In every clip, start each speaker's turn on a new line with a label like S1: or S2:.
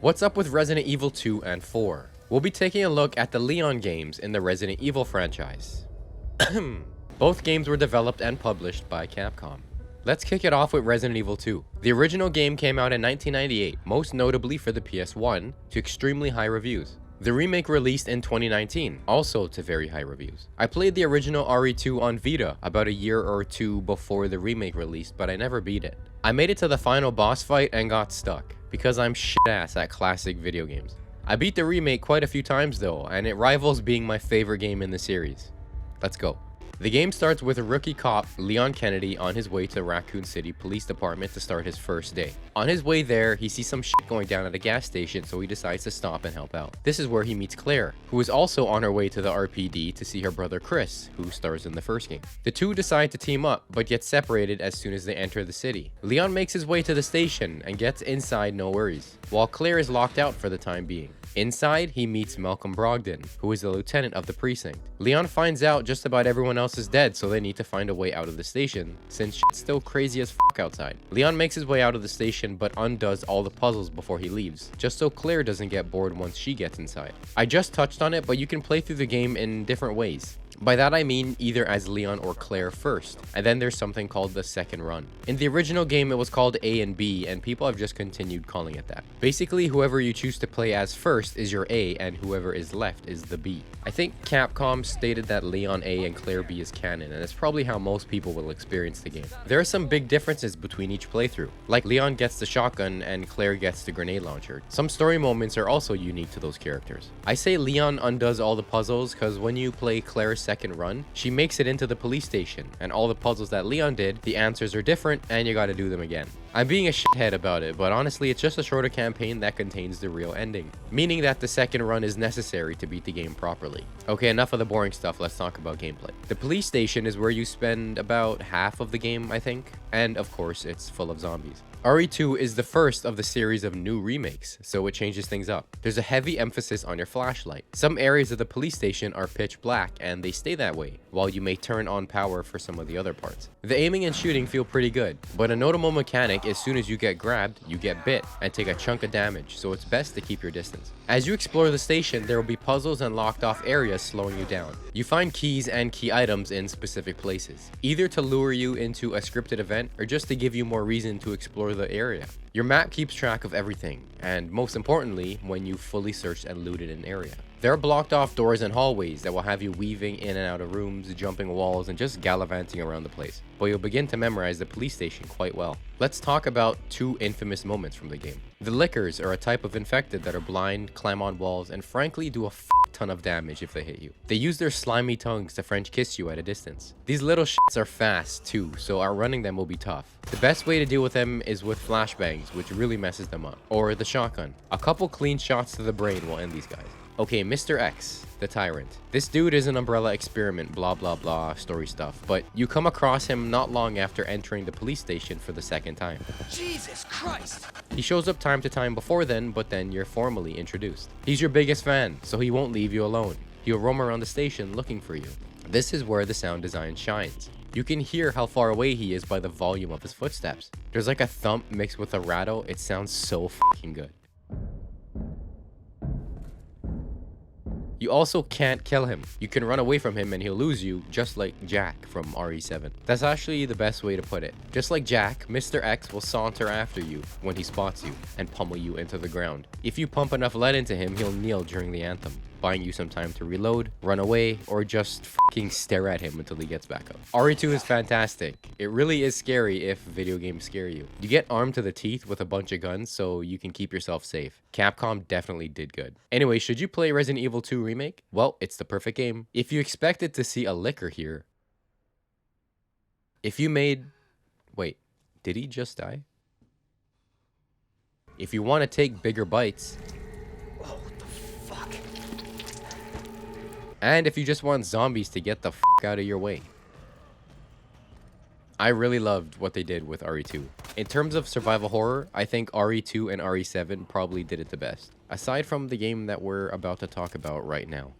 S1: What's up with Resident Evil 2 and 4? We'll be taking a look at the Leon games in the Resident Evil franchise. Both games were developed and published by Capcom. Let's kick it off with Resident Evil 2. The original game came out in 1998, most notably for the PS1, to extremely high reviews. The remake released in 2019, also to very high reviews. I played the original RE2 on Vita about a year or two before the remake released, but I never beat it. I made it to the final boss fight and got stuck, because I'm shit-ass at classic video games. I beat the remake quite a few times though, and it rivals being my favorite game in the series. Let's go. The game starts with a rookie cop, Leon Kennedy, on his way to Raccoon City Police Department to start his first day. On his way there, he sees some shit going down at a gas station, so he decides to stop and help out. This is where he meets Claire, who is also on her way to the RPD to see her brother Chris, who stars in the first game. The two decide to team up, but get separated as soon as they enter the city. Leon makes his way to the station and gets inside no worries, while Claire is locked out for the time being. Inside, he meets Malcolm Brogdon, who is the lieutenant of the precinct. Leon finds out just about everyone else is dead, so they need to find a way out of the station, since shit's still crazy as fuck outside. Leon makes his way out of the station, but undoes all the puzzles before he leaves, just so Claire doesn't get bored once she gets inside. I just touched on it, but you can play through the game in different ways. By that I mean either as Leon or Claire first, and then there's something called the second run. In the original game it was called A and B, and people have just continued calling it that. Basically, whoever you choose to play as first is your A, and whoever is left is the B. I think Capcom stated that Leon A and Claire B is canon, and it's probably how most people will experience the game. There are some big differences between each playthrough, like Leon gets the shotgun and Claire gets the grenade launcher. Some story moments are also unique to those characters. I say Leon undoes all the puzzles because when you play Claire's second run, she makes it into the police station, and all the puzzles that Leon did, the answers are different and you gotta do them again. I'm being a shithead about it, but honestly it's just a shorter campaign that contains the real ending, meaning that the second run is necessary to beat the game properly. Okay, enough of the boring stuff, let's talk about gameplay. The police station is where you spend about half of the game, I think, and of course it's full of zombies. RE2 is the first of the series of new remakes, so it changes things up. There's a heavy emphasis on your flashlight. Some areas of the police station are pitch black and they stay that way, while you may turn on power for some of the other parts. The aiming and shooting feel pretty good, but a notable mechanic, as soon as you get grabbed, you get bit and take a chunk of damage, so it's best to keep your distance. As you explore the station, there will be puzzles and locked off areas slowing you down. You find keys and key items in specific places, either to lure you into a scripted event or just to give you more reason to explore the area. Your map keeps track of everything, and most importantly, when you fully searched and looted an area. There are blocked off doors and hallways that will have you weaving in and out of rooms, jumping walls, and just gallivanting around the place, but you'll begin to memorize the police station quite well. Let's talk about two infamous moments from the game. The Lickers are a type of infected that are blind, climb on walls, and frankly do a ton of damage if they hit you. They use their slimy tongues to French kiss you at a distance. These little shits are fast too, so outrunning them will be tough. The best way to deal with them is with flashbangs, which really messes them up, or the shotgun. A couple clean shots to the brain will end these guys. Okay, Mr. X, the Tyrant. This dude is an Umbrella experiment, blah blah blah story stuff, but you come across him not long after entering the police station for the second time.
S2: Jesus Christ!
S1: He shows up time to time before then, but then you're formally introduced. He's your biggest fan, so he won't leave you alone. He'll roam around the station looking for you. This is where the sound design shines. You can hear how far away he is by the volume of his footsteps. There's like a thump mixed with a rattle. It sounds so fucking good. You also can't kill him. You can run away from him and he'll lose you, just like Jack from RE7. That's actually the best way to put it. Just like Jack, Mr. X will saunter after you when he spots you and pummel you into the ground. If you pump enough lead into him, he'll kneel during the anthem, buying you some time to reload, run away, or just fucking stare at him until he gets back up. RE2 is fantastic. It really is scary if video games scare you. You get armed to the teeth with a bunch of guns so you can keep yourself safe. Capcom definitely did good. Anyway, should you play Resident Evil 2 Remake? Well, it's the perfect game. If you expected to see a licker here, if you made... Wait, did he just die? If you want to take bigger bites, and if you just want zombies to get the fuck out of your way. I really loved what they did with RE2. In terms of survival horror, I think RE2 and RE7 probably did it the best, aside from the game that we're about to talk about right now.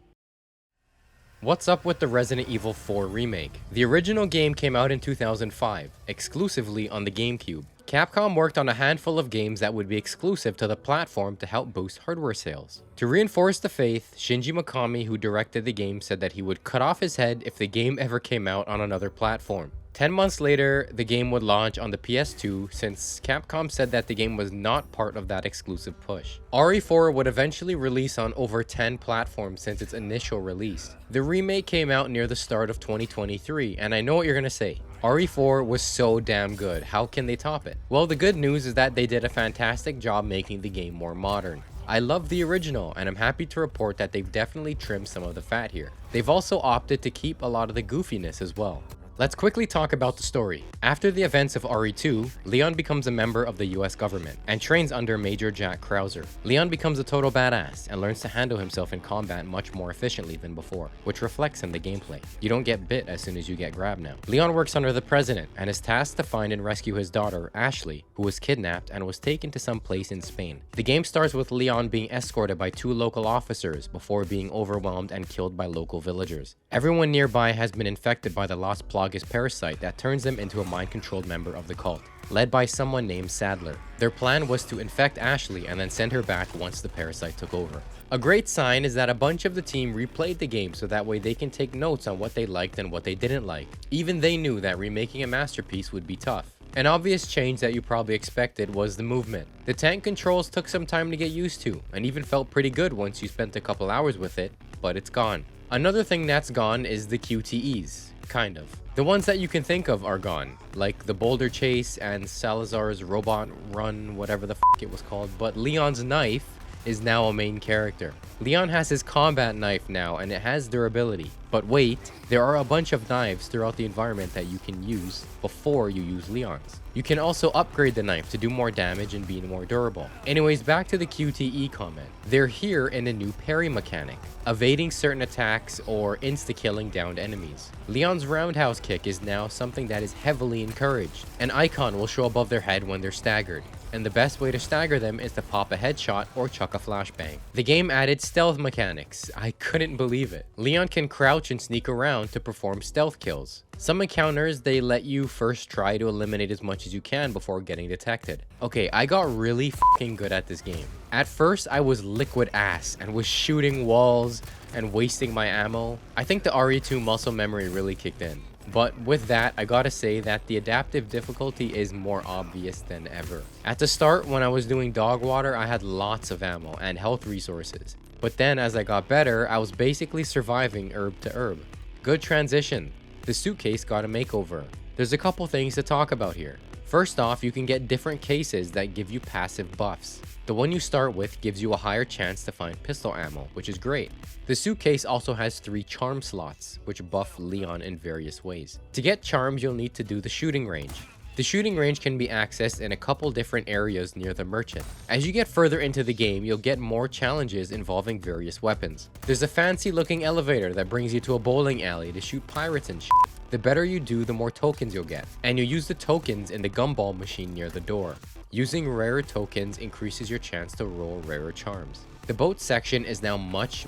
S1: What's up with the Resident Evil 4 remake? The original game came out in 2005, exclusively on the GameCube. Capcom worked on a handful of games that would be exclusive to the platform to help boost hardware sales. To reinforce the faith, Shinji Mikami, who directed the game, said that he would cut off his head if the game ever came out on another platform. 10 months later, the game would launch on the PS2 since Capcom said that the game was not part of that exclusive push. RE4 would eventually release on over 10 platforms since its initial release. The remake came out near the start of 2023, and I know what you're gonna say. RE4 was so damn good, how can they top it? Well, the good news is that they did a fantastic job making the game more modern. I love the original, and I'm happy to report that they've definitely trimmed some of the fat here. They've also opted to keep a lot of the goofiness as well. Let's quickly talk about the story. After the events of RE2, Leon becomes a member of the US government and trains under Major Jack Krauser. Leon becomes a total badass and learns to handle himself in combat much more efficiently than before, which reflects in the gameplay. You don't get bit as soon as you get grabbed now. Leon works under the president and is tasked to find and rescue his daughter, Ashley, who was kidnapped and was taken to some place in Spain. The game starts with Leon being escorted by 2 local officers before being overwhelmed and killed by local villagers. Everyone nearby has been infected by the Las Plagas parasite that turns them into a mind-controlled member of the cult, led by someone named Sadler. Their plan was to infect Ashley and then send her back once the parasite took over. A great sign is that a bunch of the team replayed the game so that way they can take notes on what they liked and what they didn't like. Even they knew that remaking a masterpiece would be tough. An obvious change that you probably expected was the movement. The tank controls took some time to get used to, and even felt pretty good once you spent a couple hours with it, but it's gone. Another thing that's gone is the QTEs. Kind of. The ones that you can think of are gone, like the Boulder Chase and Salazar's Robot Run, whatever the f it was called, but Leon's knife is now a main character. Leon has his combat knife now and it has durability. But wait, there are a bunch of knives throughout the environment that you can use before you use Leon's. You can also upgrade the knife to do more damage and be more durable. Anyways, back to the QTE comment. They're here in a new parry mechanic, evading certain attacks or insta-killing downed enemies. Leon's roundhouse kick is now something that is heavily encouraged. An icon will show above their head when they're staggered, and the best way to stagger them is to pop a headshot or chuck a flashbang. The game added stealth mechanics. I couldn't believe it. Leon can crouch and sneak around to perform stealth kills. Some encounters, they let you first try to eliminate as much as you can before getting detected. Okay, I got really fucking good at this game. At first, I was liquid ass and was shooting walls and wasting my ammo. I think the RE2 muscle memory really kicked in. But with that, I gotta say that the adaptive difficulty is more obvious than ever. At the start, when I was doing dog water, I had lots of ammo and health resources. But then as I got better, I was basically surviving herb to herb. Good transition. The suitcase got a makeover. There's a couple things to talk about here. First off, you can get different cases that give you passive buffs. The one you start with gives you a higher chance to find pistol ammo, which is great. The suitcase also has 3 charm slots, which buff Leon in various ways. To get charms, you'll need to do the shooting range. The shooting range can be accessed in a couple different areas near the merchant. As you get further into the game, you'll get more challenges involving various weapons. There's a fancy looking elevator that brings you to a bowling alley to shoot pirates and shit. The better you do, the more tokens you'll get. And you use the tokens in the gumball machine near the door. Using rarer tokens increases your chance to roll rarer charms. The boat section is now much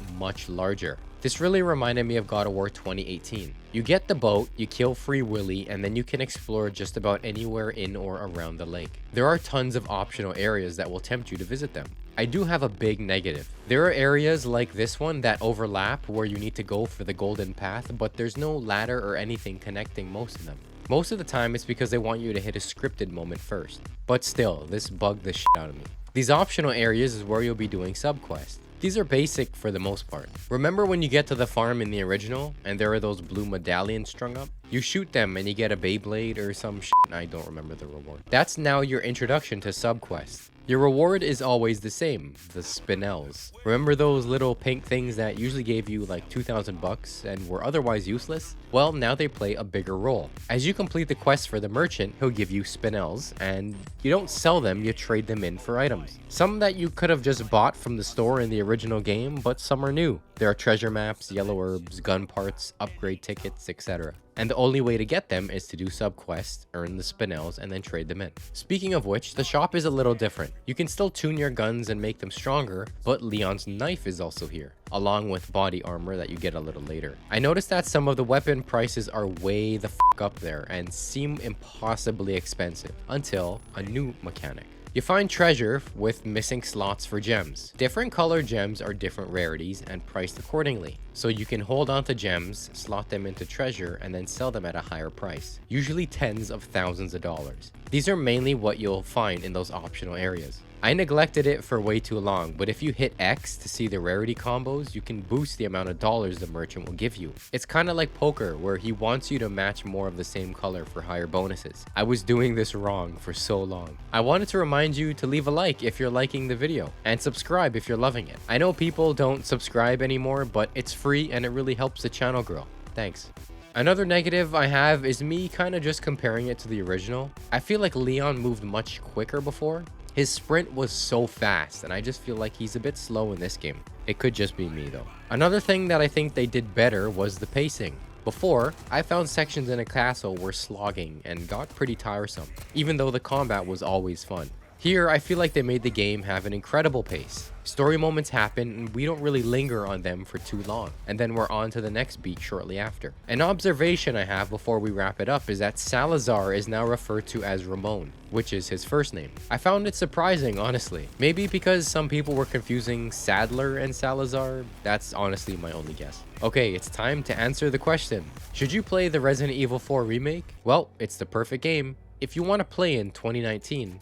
S1: larger. This really reminded me of God of War 2018. You get the boat, you kill Free Willy, and then you can explore just about anywhere in or around the lake. There are tons of optional areas that will tempt you to visit them. I do have a big negative. There are areas like this one that overlap where you need to go for the golden path, but there's no ladder or anything connecting most of them. Most of the time it's because they want you to hit a scripted moment first. But still, this bugged the shit out of me. These optional areas is where you'll be doing subquests. These are basic for the most part. Remember when you get to the farm in the original and there are those blue medallions strung up? You shoot them and you get a Beyblade or some shit. I don't remember the reward. That's now your introduction to subquests. Your reward is always the same, the spinels. Remember those little pink things that usually gave you like 2,000 bucks and were otherwise useless? Well, now they play a bigger role. As you complete the quest for the merchant, he'll give you spinels, and you don't sell them, you trade them in for items. Some that you could have just bought from the store in the original game, but some are new. There are treasure maps, yellow herbs, gun parts, upgrade tickets, etc. And the only way to get them is to do subquests, earn the spinels, and then trade them in. Speaking of which, the shop is a little different. You can still tune your guns and make them stronger, but Leon's knife is also here, along with body armor that you get a little later. I noticed that some of the weapon prices are way the f up there and seem impossibly expensive until a new mechanic. You find treasure with missing slots for gems. Different colored gems are different rarities and priced accordingly. So you can hold on to gems, slot them into treasure, and then sell them at a higher price, usually tens of thousands of dollars. These are mainly what you'll find in those optional areas. I neglected it for way too long, but if you hit X to see the rarity combos, you can boost the amount of dollars the merchant will give you. It's kind of like poker, where he wants you to match more of the same color for higher bonuses. I was doing this wrong for so long. I wanted to remind you to leave a like if you're liking the video, and subscribe if you're loving it. I know people don't subscribe anymore, but it's free and it really helps the channel grow. Thanks. Another negative I have is me kind of just comparing it to the original. I feel like Leon moved much quicker before. His sprint was so fast, and I just feel like he's a bit slow in this game. It could just be me though. Another thing that I think they did better was the pacing. Before, I found sections in a castle were slogging and got pretty tiresome, even though the combat was always fun. Here, I feel like they made the game have an incredible pace. Story moments happen and we don't really linger on them for too long, and then we're on to the next beat shortly after. An observation I have before we wrap it up is that Salazar is now referred to as Ramon, which is his first name. I found it surprising, honestly. Maybe because some people were confusing Sadler and Salazar. That's honestly my only guess. Okay, it's time to answer the question. Should you play the Resident Evil 4 remake? Well, it's the perfect game if you want to play in 2019.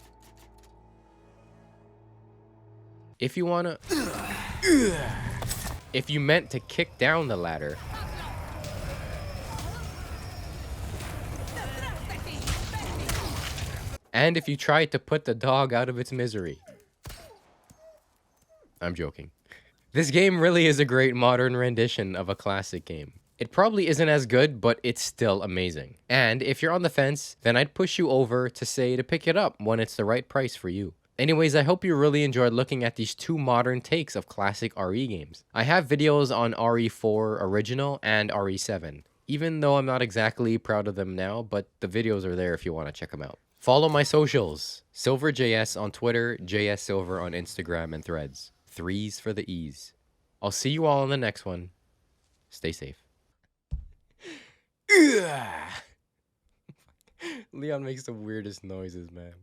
S1: If you wanna... If you meant to kick down the ladder... And if you tried to put the dog out of its misery. I'm joking. This game really is a great modern rendition of a classic game. It probably isn't as good, but it's still amazing. And if you're on the fence, then I'd push you over to say to pick it up when it's the right price for you. Anyways, I hope you really enjoyed looking at these two modern takes of classic RE games. I have videos on RE4 original and RE7, even though I'm not exactly proud of them now, but the videos are there if you want to check them out. Follow my socials, SilverJS on Twitter, JSSilver on Instagram and Threads. 3s for the E's. I'll see you all in the next one. Stay safe. Leon makes the weirdest noises, man.